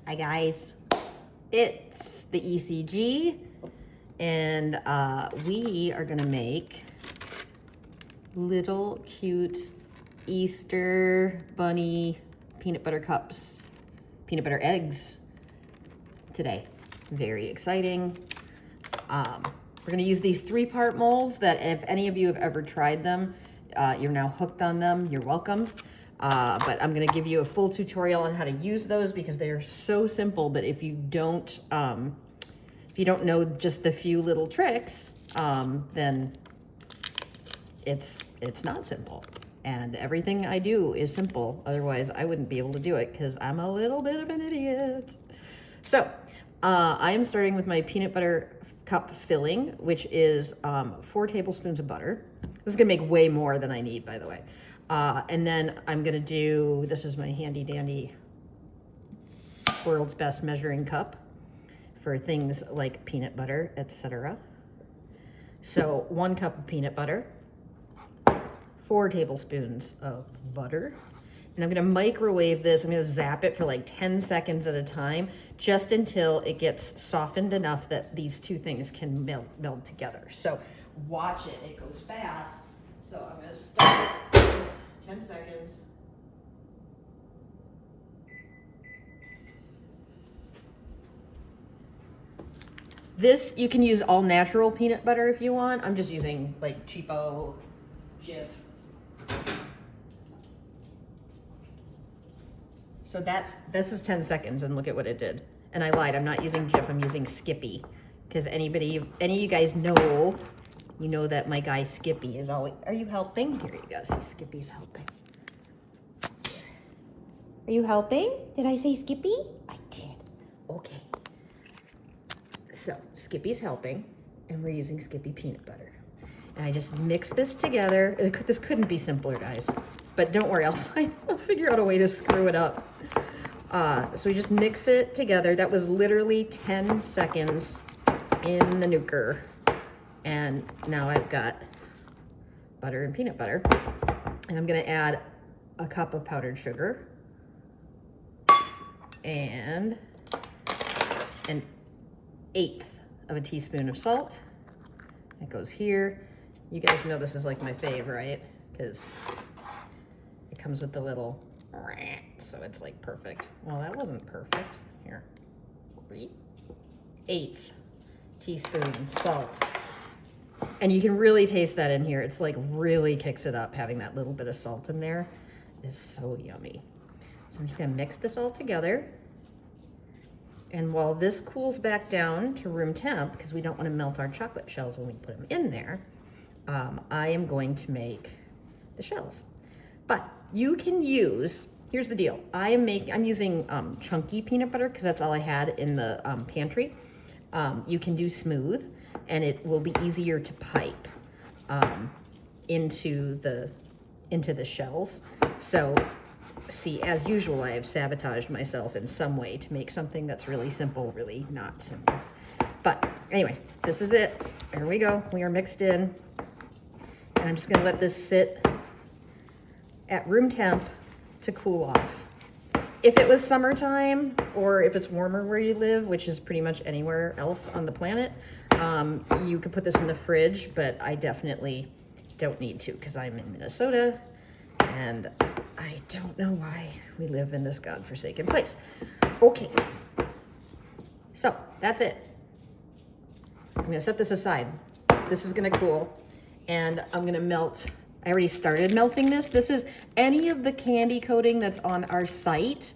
Hi guys, it's the ECG, and we are gonna make little cute Easter bunny peanut butter cups, peanut butter eggs today. Very exciting. We're gonna use these 3-part molds that if any of you have ever tried them, you're now hooked on them, you're welcome. But I'm gonna give you a full tutorial on how to use those because they are so simple, but if you don't know just the few little tricks, then it's not simple. And everything I do is simple, otherwise I wouldn't be able to do it because I'm a little bit of an idiot. So, I am starting with my peanut butter cup filling, which is 4 tablespoons of butter. This is gonna make way more than I need, by the way. And then I'm gonna do, this is my handy dandy world's best measuring cup for things like peanut butter, etc. So 1 cup of peanut butter, 4 tablespoons of butter, and I'm gonna microwave this. I'm gonna zap it for like 10 seconds at a time, just until it gets softened enough that these two things can meld together. So watch it, it goes fast. So I'm gonna start with 10 seconds. This, you can use all natural peanut butter if you want. I'm just using like cheapo Jif. So this is 10 seconds and look at what it did. And I lied, I'm not using Jif, I'm using Skippy. Because any of you guys know, you know that my guy Skippy is always, are you helping? Here you go, see Skippy's helping. Are you helping? Did I say Skippy? I did, okay. So Skippy's helping and we're using Skippy peanut butter. And I just mix this together. This couldn't be simpler, guys. But don't worry, I'll figure out a way to screw it up. So we just mix it together. That was literally 10 seconds in the nuker. And now I've got butter and peanut butter. And I'm gonna add a cup of powdered sugar and 1/8 of a teaspoon of salt. It goes here. You guys know this is like my fave, right? Because it comes with the little, so it's like perfect. Well, that wasn't perfect. Here, 1/8 teaspoon salt. And you can really taste that in here. It's like really kicks it up. Having that little bit of salt in there is so yummy. So I'm just gonna mix this all together. And while this cools back down to room temp, because we don't want to melt our chocolate shells when we put them in there, I am going to make the shells. But you can use, here's the deal. I'm using chunky peanut butter because that's all I had in the pantry. You can do smooth and it will be easier to pipe into the shells. So see, as usual, I have sabotaged myself in some way to make something that's really simple, really not simple. But anyway, this is it. There we go. We are mixed in. And I'm just gonna let this sit at room temp to cool off. If it was summertime, or if it's warmer where you live, which is pretty much anywhere else on the planet, you could put this in the fridge, but I definitely don't need to because I'm in Minnesota and I don't know why we live in this godforsaken place. Okay, so that's it. I'm gonna set this aside. This is gonna cool and I'm gonna melt. I already started melting this. This is any of the candy coating that's on our site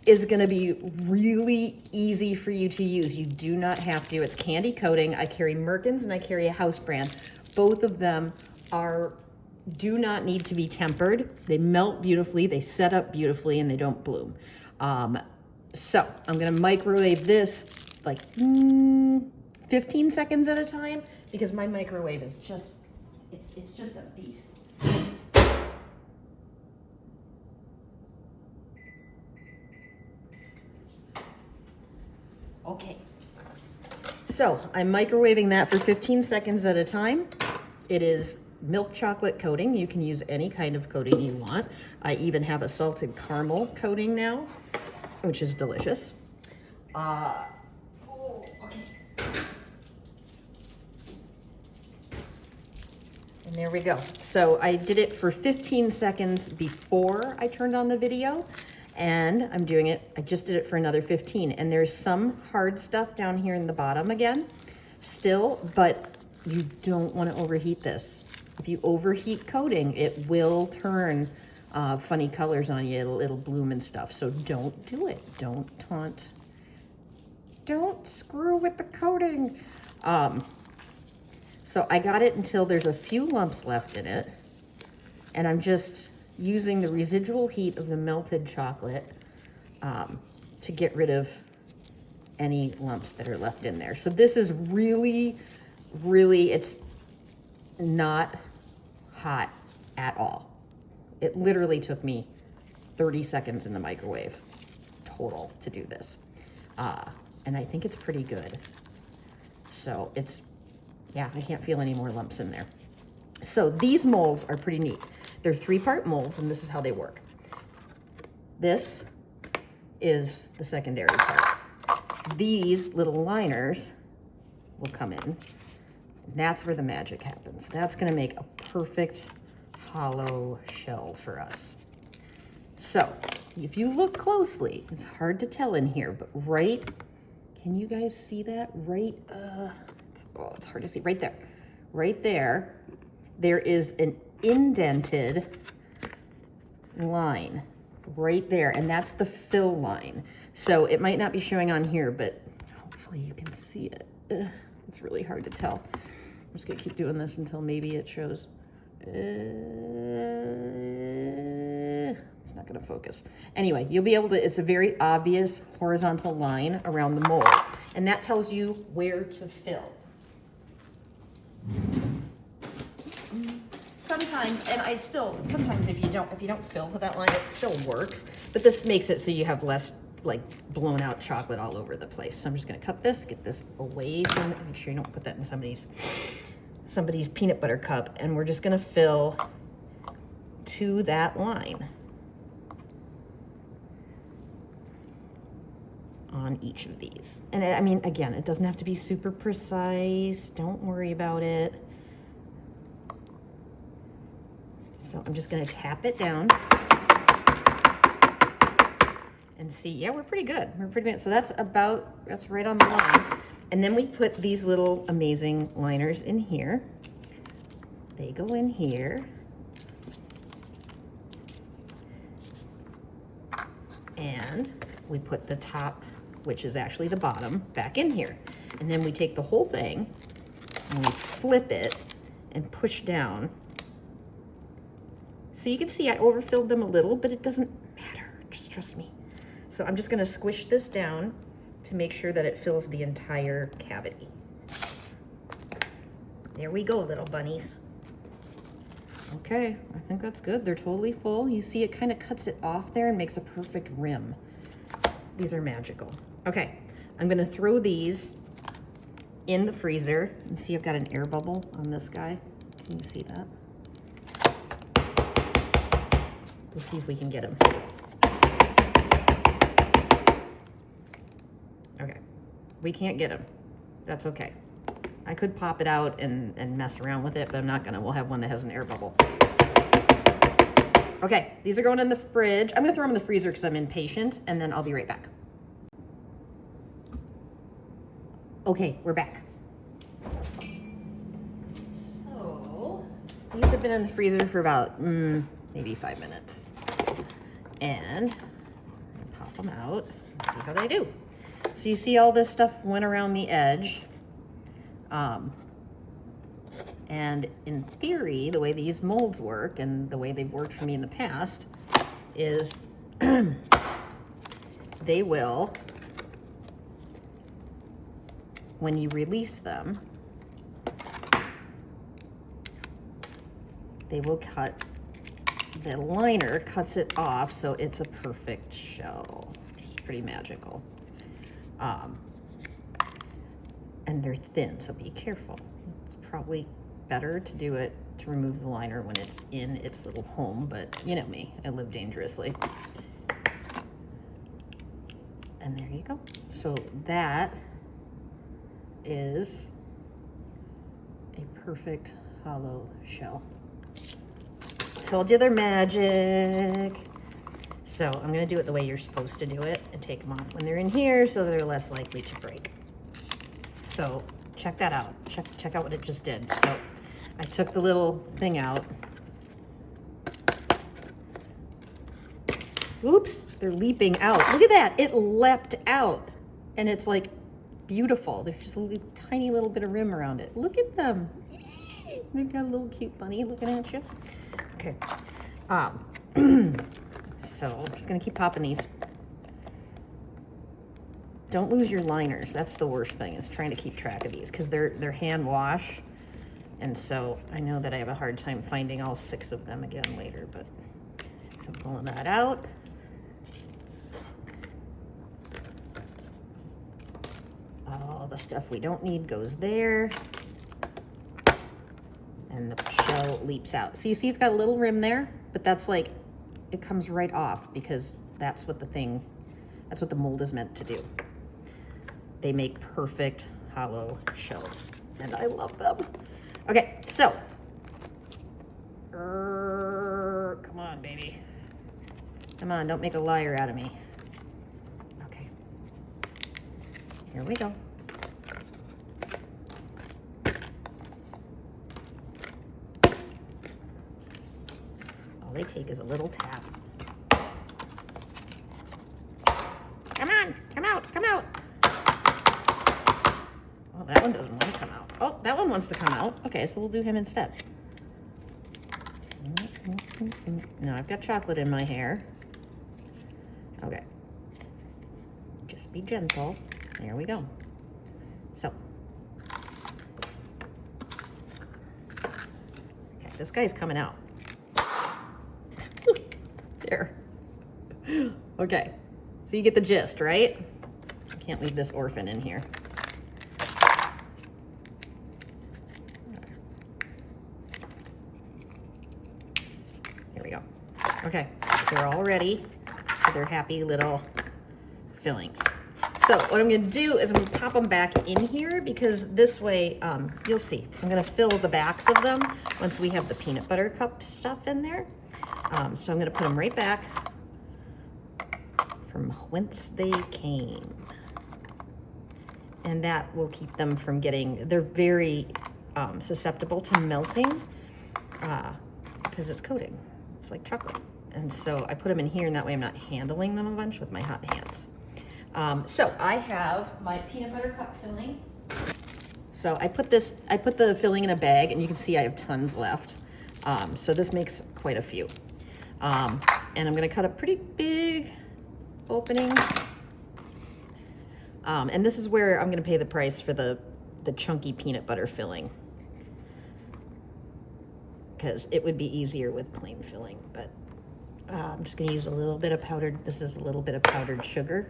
is gonna be really easy for you to use. You do not have to, it's candy coating. I carry Merkins and I carry a house brand. Both of them do not need to be tempered. They melt beautifully, they set up beautifully, and they don't bloom. So I'm gonna microwave this like 15 seconds at a time because my microwave is just, it's just a beast. Okay, so I'm microwaving that for 15 seconds at a time. It is milk chocolate coating. You can use any kind of coating you want. I even have a salted caramel coating now, which is delicious. Oh, okay. And there we go. So I did it for 15 seconds before I turned on the video, and I'm doing it, I just did it for another 15. And there's some hard stuff down here in the bottom again, still, but you don't want to overheat this. If you overheat coating, it will turn funny colors on you. It'll bloom and stuff. So don't do it. Don't taunt. Don't screw with the coating. So I got it until there's a few lumps left in it, and I'm just using the residual heat of the melted chocolate to get rid of any lumps that are left in there. So this is really, it's not hot at all. It literally took me 30 seconds in the microwave total to do this. And I think it's pretty good. So it's, yeah, I can't feel any more lumps in there. So these molds are pretty neat. They're 3-part molds, and this is how they work. This is the secondary part. These little liners will come in. That's where the magic happens. That's gonna make a perfect hollow shell for us. So if you look closely, it's hard to tell in here, but right, can you guys see that? Right, it's hard to see, right there. Right there, there is an indented line right there, and that's the fill line. So it might not be showing on here, but hopefully you can see it. It's really hard to tell. I'm just gonna keep doing this until maybe it shows. It's not gonna focus. Anyway, you'll be able to, it's a very obvious horizontal line around the mold, and that tells you where to fill. Sometimes, and I still, sometimes if you don't fill to that line, it still works, but this makes it so you have less like blown out chocolate all over the place. So I'm just gonna cut this, get this away from it, make sure you don't put that in somebody's peanut butter cup, and we're just gonna fill to that line on each of these. And I mean, again, it doesn't have to be super precise. Don't worry about it. So I'm just gonna tap it down and see, yeah, we're pretty good. We're pretty good. So that's right on the line. And then we put these little amazing liners in here. They go in here. And we put the top, which is actually the bottom, back in here. And then we take the whole thing and we flip it and push down. So you can see I overfilled them a little, but it doesn't matter, just trust me. So I'm just gonna squish this down to make sure that it fills the entire cavity. There we go, little bunnies. Okay, I think that's good. They're totally full. You see it kind of cuts it off there and makes a perfect rim. These are magical. Okay, I'm gonna throw these in the freezer. And see, I've got an air bubble on this guy. Can you see that? Let's see if we can get him. Okay, we can't get him. That's okay. I could pop it out and mess around with it, but I'm not gonna. We'll have one that has an air bubble. Okay, these are going in the fridge. I'm gonna throw them in the freezer because I'm impatient, and then I'll be right back. Okay, we're back. So, these have been in the freezer for about maybe 5 minutes. And I'm gonna pop them out and see how they do. So you see all this stuff went around the edge. And in theory, the way these molds work and the way they've worked for me in the past is they will, when you release them, they will cut, the liner cuts it off so it's a perfect shell, which is pretty magical. And they're thin, so be careful. It's probably better to do it, to remove the liner when it's in its little home, but you know me, I live dangerously. And And there you go. So that is a perfect hollow shell. Told you they're magic. So I'm gonna do it the way you're supposed to do it and take them off when they're in here so they're less likely to break. So check that out. Check out what it just did. So I took the little thing out. Oops, they're leaping out. Look at that, it leapt out. And it's like beautiful. There's just a tiny little bit of rim around it. Look at them. They've got a little cute bunny looking at you. Okay. So I'm just gonna keep popping these. Don't lose your liners. That's the worst thing, is trying to keep track of these, because they're hand wash. And so I know that I have a hard time finding all 6 of them again later, but so I'm pulling that out. All the stuff we don't need goes there. And the shell leaps out. So you see it's got a little rim there, but that's like, it comes right off because that's what the mold is meant to do. They make perfect hollow shells, and I love them. Okay, so, come on, baby. Come on, don't make a liar out of me. Okay, here we go. All they take is a little tap. Come on, come out, come out. Well, that one doesn't want to come out. Oh, that one wants to come out. Okay, so we'll do him instead. Now I've got chocolate in my hair. Okay. Just be gentle. There we go. So. Okay, this guy's coming out. There. Okay. So you get the gist, right? I can't leave this orphan in here. Here we go. Okay, they're all ready for their happy little fillings. So what I'm gonna do is I'm gonna pop them back in here, because this way, you'll see, I'm gonna fill the backs of them once we have the peanut butter cup stuff in there. So I'm gonna put them right back from whence they came. And that will keep them from getting, they're very susceptible to melting because it's coating. It's like chocolate. And so I put them in here, and that way I'm not handling them a bunch with my hot hands. So I have my peanut butter cup filling. So I put the filling in a bag, and you can see I have tons left. So this makes quite a few. And I'm gonna cut a pretty big opening. And this is where I'm gonna pay the price for the chunky peanut butter filling, because it would be easier with plain filling, but I'm just gonna use a little bit of powdered, this is a little bit of powdered sugar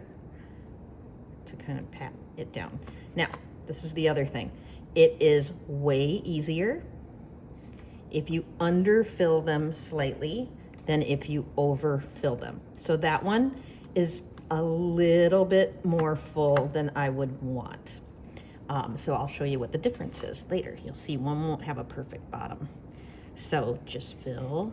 to kind of pat it down. Now, this is the other thing. It is way easier if you underfill them slightly than if you overfill them. So that one is a little bit more full than I would want. So I'll show you what the difference is later. You'll see one won't have a perfect bottom. So just fill.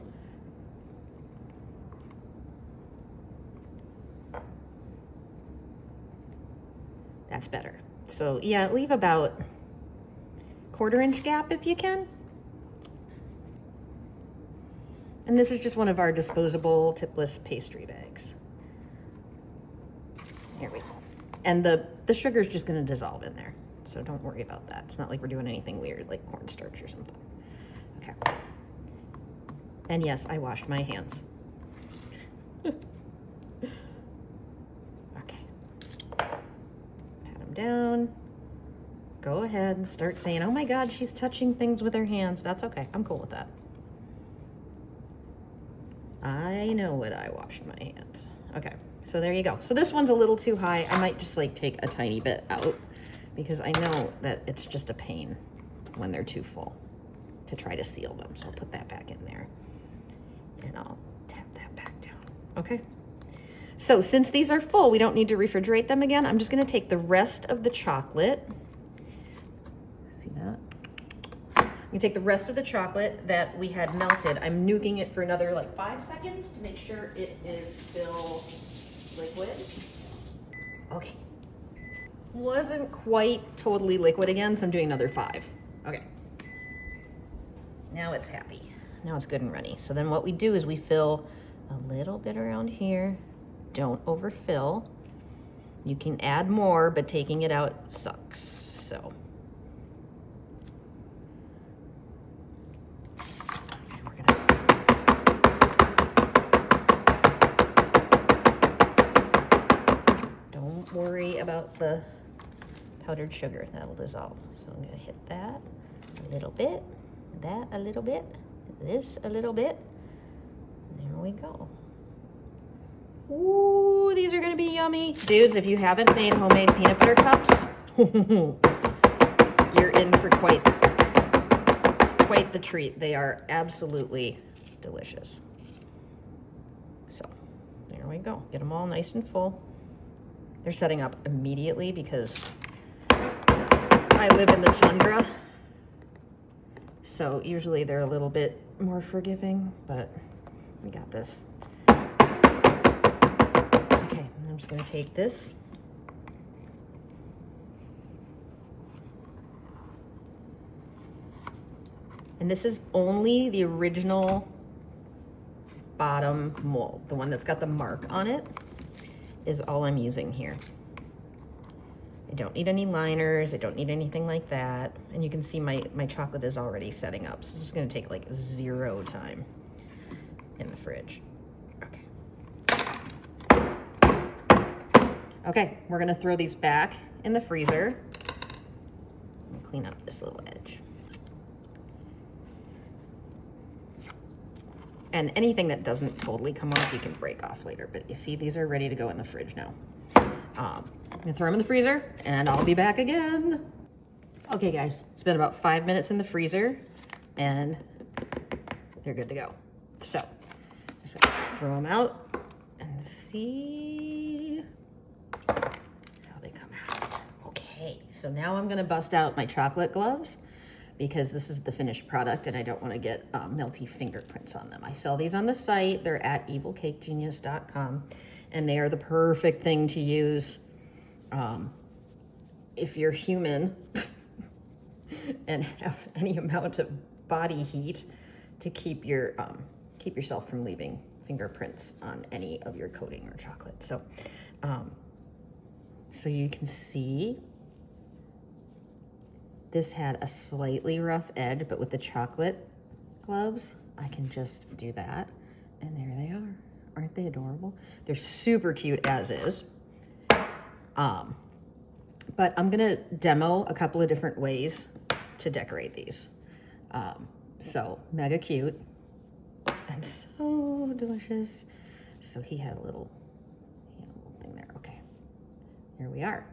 That's better. So yeah, leave about 1/4 inch gap if you can. And this is just one of our disposable tipless pastry bags. Here we go. And the sugar is just gonna dissolve in there. So don't worry about that. It's not like we're doing anything weird like cornstarch or something. Okay. And yes, I washed my hands. Okay. Pat them down. Go ahead and start saying, oh my God, she's touching things with her hands. That's okay, I'm cool with that. I know what I washed my hands. Okay, so there you go. So this one's a little too high. I might just like take a tiny bit out, because I know that it's just a pain when they're too full to try to seal them. So I'll put that back in there and I'll tap that back down. Okay. So since these are full, we don't need to refrigerate them again. I'm just gonna take the rest of the chocolate. See that? You take the rest of the chocolate that we had melted. I'm nuking it for another like 5 seconds to make sure it is still liquid. Okay. Wasn't quite totally liquid again, so I'm doing another 5. Okay. Now it's happy. Now it's good and runny. So then what we do is we fill a little bit around here. Don't overfill. You can add more, but taking it out sucks. So don't worry about the powdered sugar, that'll dissolve. So I'm gonna hit that a little bit, that a little bit, this a little bit. There we go. Ooh, these are gonna be yummy. Dudes, if you haven't made homemade peanut butter cups, you're in for quite the treat. They are absolutely delicious. So there we go. Get them all nice and full. They're setting up immediately because I live in the tundra. So usually they're a little bit more forgiving, but we got this. Okay, I'm just gonna take this. And this is only the original bottom mold. The one that's got the mark on it is all I'm using here. I don't need any liners. I don't need anything like that. And you can see my chocolate is already setting up. So this is gonna take like 0 time in the fridge. Okay, we're gonna throw these back in the freezer and clean up this little edge. And anything that doesn't totally come off, you can break off later. But you see, these are ready to go in the fridge now. I'm gonna throw them in the freezer and I'll be back again. Okay guys, it's been about 5 minutes in the freezer and they're good to go. So, just gonna throw them out and see how they come out. Okay, so now I'm gonna bust out my chocolate gloves because this is the finished product and I don't wanna get melty fingerprints on them. I sell these on the site. They're at evilcakegenius.com and they are the perfect thing to use if you're human and have any amount of body heat to keep yourself from leaving fingerprints on any of your coating or chocolate. So, so you can see this had a slightly rough edge, but with the chocolate gloves, I can just do that. And there they are. Aren't they adorable? They're super cute as is. But I'm gonna demo a couple of different ways to decorate these. So mega cute and so delicious. So he had a little thing there. Okay, here we are.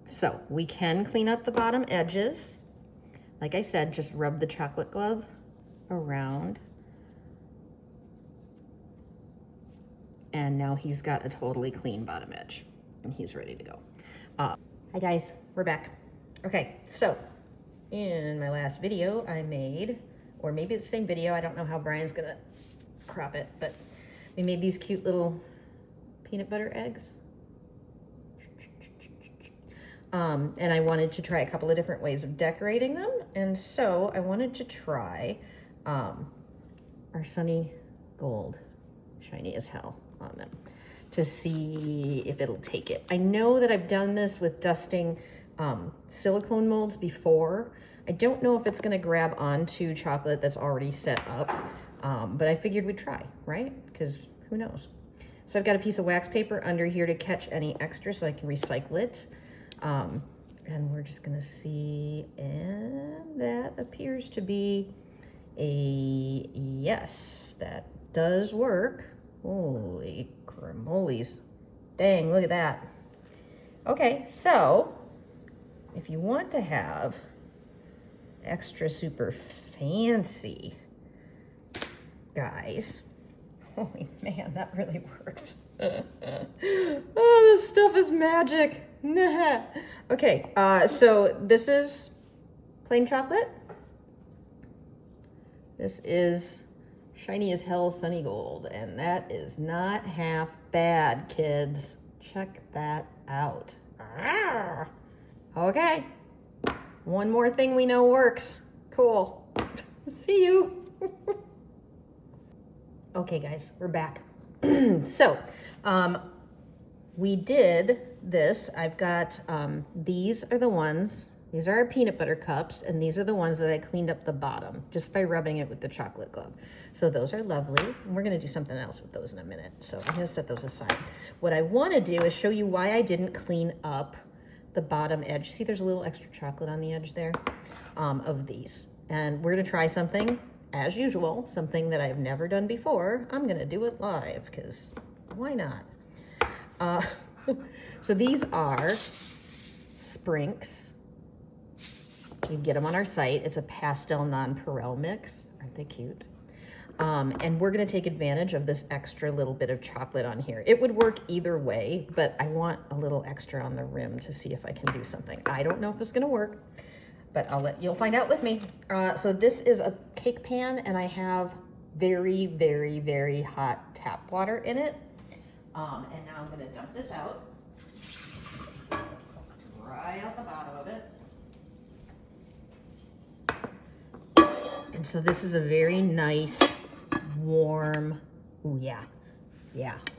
So we can clean up the bottom edges. Like I said, just rub the chocolate glove around. And now he's got a totally clean bottom edge and he's ready to go. Hi guys, we're back. Okay, so in my last video I made, or maybe it's the same video, I don't know how Brian's gonna crop it, but we made these cute little peanut butter eggs. And I wanted to try a couple of different ways of decorating them. And so I wanted to try our Sunny Gold, shiny as hell on them, to see if it'll take it. I know that I've done this with dusting silicone molds before. I don't know if it's gonna grab onto chocolate that's already set up, but I figured we'd try, right? Because who knows? So I've got a piece of wax paper under here to catch any extra so I can recycle it. And we're just gonna see, and that appears to be a yes, that does work. Holy cramolies. Dang, look at that. Okay, so if you want to have extra super fancy guys, holy man, that really worked. Oh, this stuff is magic. Okay, so this is plain chocolate. This is shiny as hell sunny gold, and that is not half bad, kids. Check that out. Okay, one more thing we know works. Cool. See you. Okay, guys, we're back. So, we did this. I've got, these are the ones, these are our peanut butter cups, and these are the ones that I cleaned up the bottom just by rubbing it with the chocolate glove. So those are lovely, and we're gonna do something else with those in a minute. So I'm gonna set those aside. What I wanna do is show you why I didn't clean up the bottom edge. See, there's a little extra chocolate on the edge there of these. And we're gonna try something, as usual, something that I've never done before. I'm gonna do it live, because why not? So these are Sprinks. You can get them on our site. It's a pastel nonpareil mix. Aren't they cute? And we're gonna take advantage of this extra little bit of chocolate on here. It would work either way, but I want a little extra on the rim to see if I can do something. I don't know if it's gonna work, but you'll find out with me. So this is a cake pan, and I have very, very, very hot tap water in it. And now I'm gonna dump this out. Dry out the bottom of it. And so this is a very nice, warm, ooh, yeah,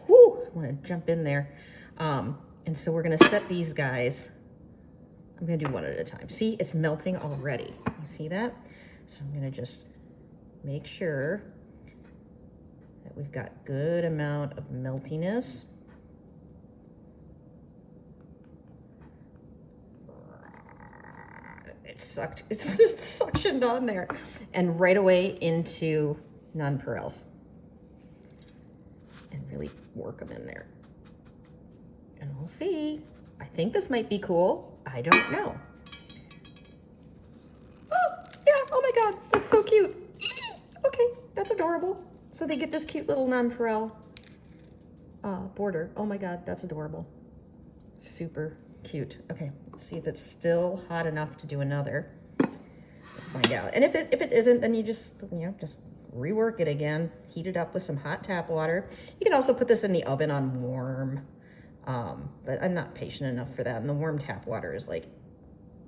whoo, I wanna jump in there. And so we're gonna set these guys, I'm gonna do one at a time. See, it's melting already. You see that? So I'm gonna just make sure that we've got good amount of meltiness. It's just suctioned on there. And right away into nonpareils. And really work them in there. And we'll see. I think this might be cool. I don't know. Oh, yeah, oh my God, that's so cute. Okay, that's adorable. So they get this cute little nonpareil border. Oh my God, that's adorable. Super cute. Okay, let's see if it's still hot enough to do another. Find out. And if it isn't, then you just rework it again. Heat it up with some hot tap water. You can also put this in the oven on warm, but I'm not patient enough for that. And the warm tap water is like,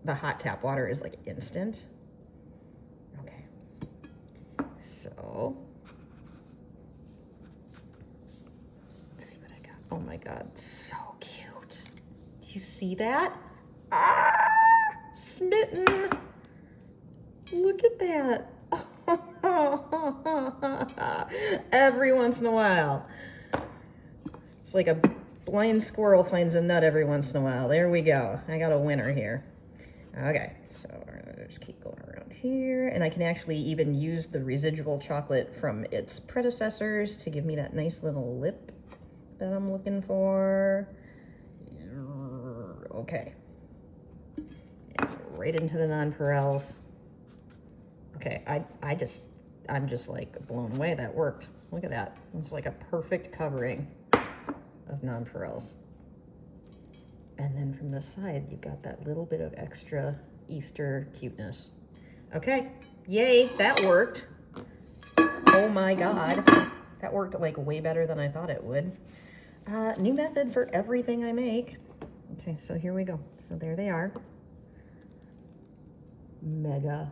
the hot tap water is like instant. Okay, so let's see what I got. Oh my God, so cute. Do you see that? Ah, smitten. Look at that. Every once in a while. It's like a blind squirrel finds a nut every once in a while. There we go. I got a winner here. Okay, so we're gonna just keep going around here. And I can actually even use the residual chocolate from its predecessors to give me that nice little lip that I'm looking for. Okay. And right into the nonpareils. Okay, I'm just like blown away. That worked. Look at that. It's like a perfect covering of nonpareils. And then from the side, you've got that little bit of extra Easter cuteness. Okay, yay, that worked. Oh my God, that worked like way better than I thought it would. New method for everything I make. Okay, so here we go. So there they are. Mega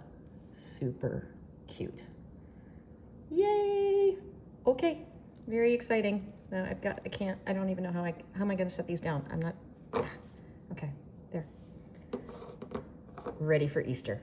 super cute. Yay! Okay, very exciting. Now I don't even know how am I gonna set these down? I'm not, okay, there. Ready for Easter.